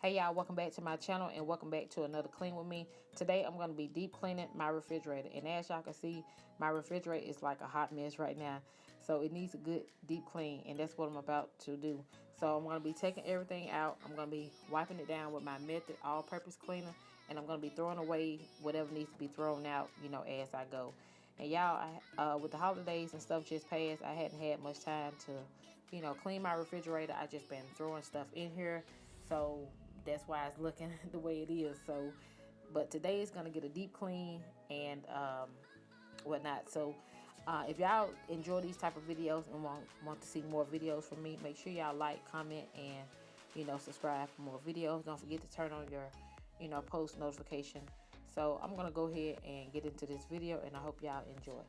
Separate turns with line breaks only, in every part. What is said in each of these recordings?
Hey y'all, welcome back to my channel and welcome back to another clean with me. Today I'm going to be deep cleaning my refrigerator, and as y'all can see, my refrigerator is like a hot mess right now, so it needs a good deep clean, and that's what I'm about to do. So I'm going to be taking everything out. I'm going to be wiping it down with my Method all-purpose cleaner, and I'm going to be throwing away whatever needs to be thrown out, as I go. And y'all, with the holidays and stuff just passed, I hadn't had much time to clean my refrigerator. I just been throwing stuff in here, so that's why it's looking the way it is. So but today is going to get a deep clean and whatnot. So if y'all enjoy these type of videos and want to see more videos from me, make sure y'all like, comment, and subscribe for more videos. Don't forget to turn on your post notification. So I'm going to go ahead and get into this video, and I hope y'all enjoy.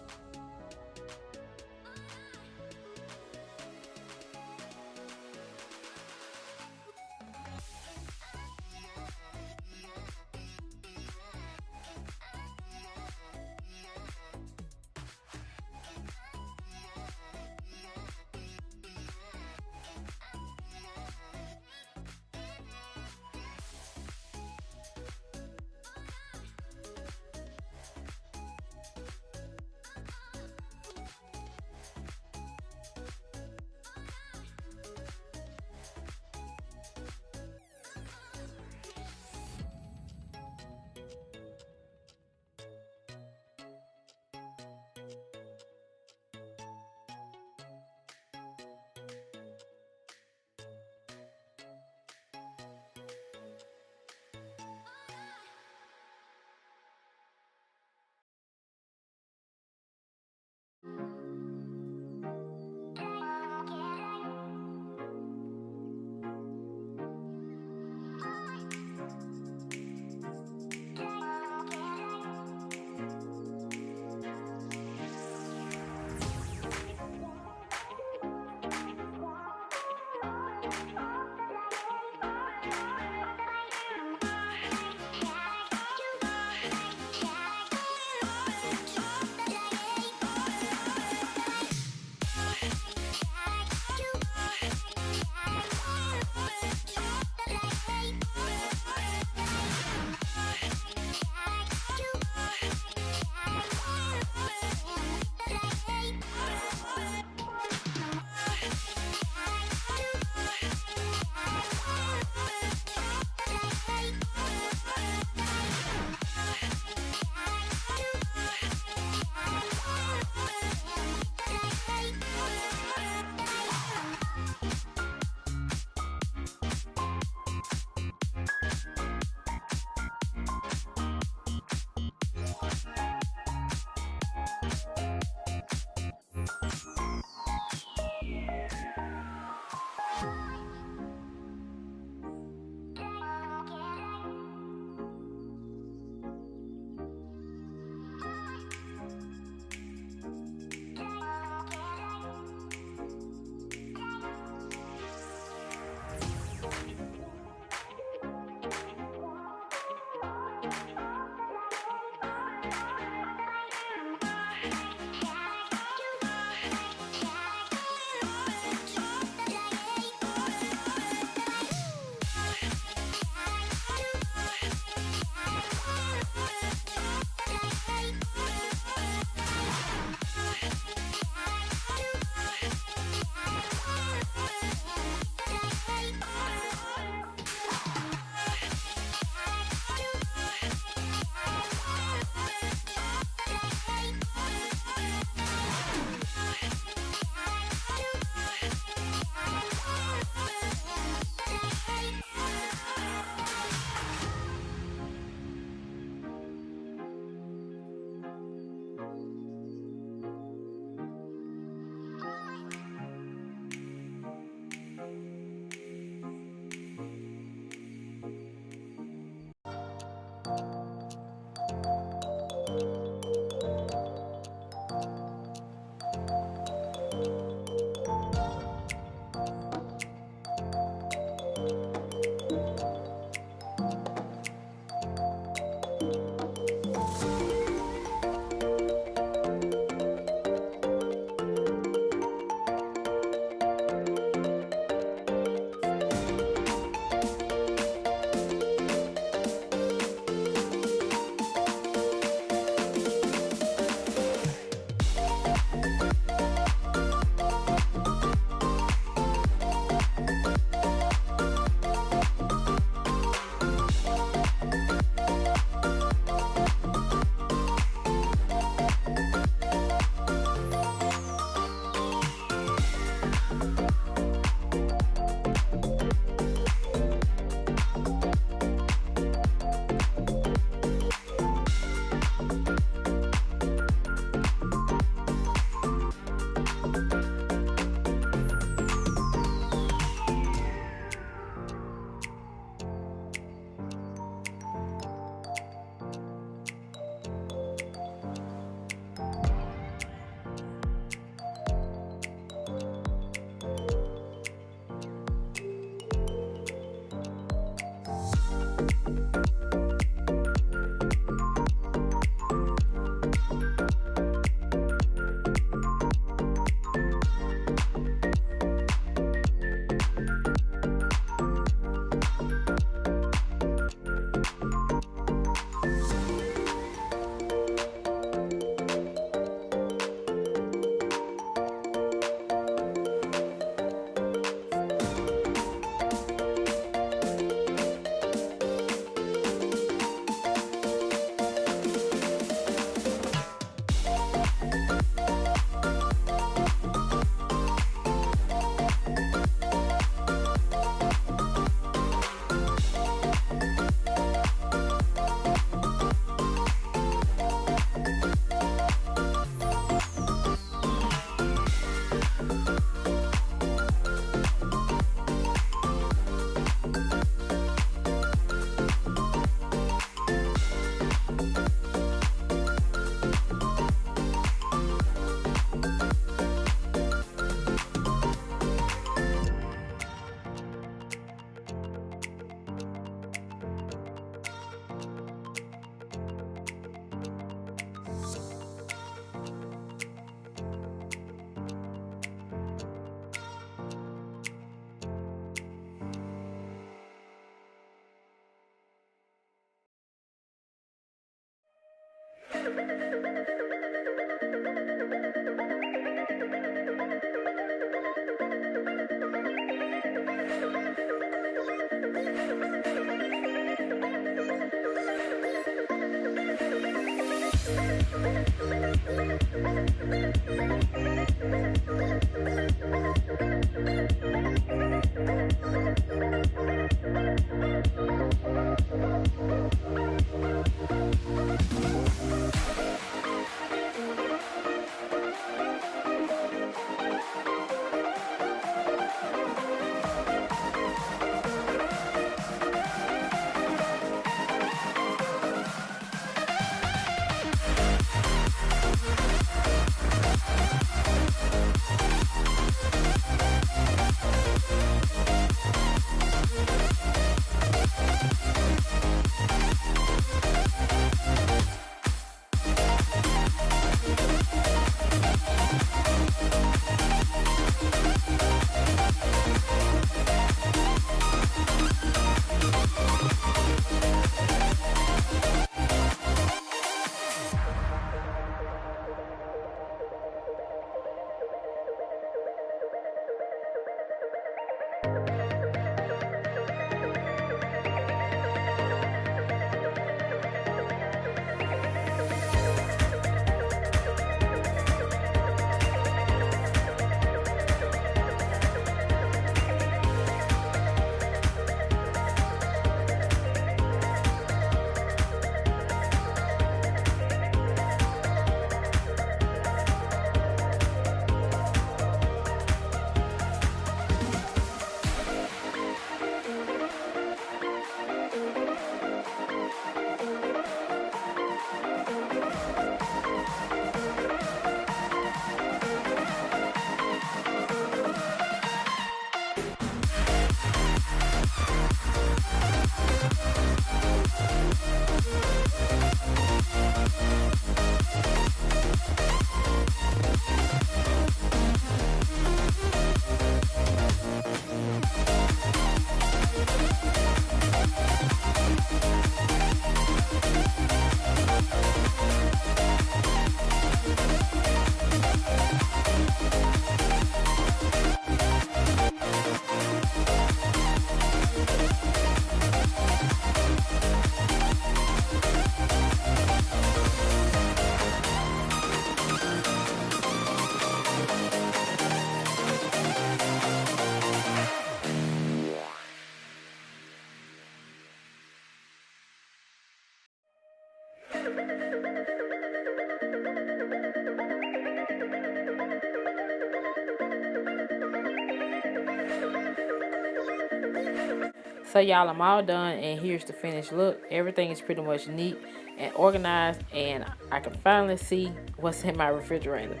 So y'all, I'm all done, and here's the finished look. Everything is pretty much neat and organized, and I can finally see what's in my refrigerator.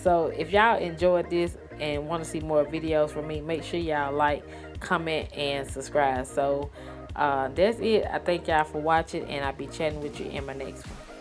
So if y'all enjoyed this and want to see more videos from me, make sure y'all like, comment, and subscribe. So that's it. I thank y'all for watching, and I'll be chatting with you in my next one.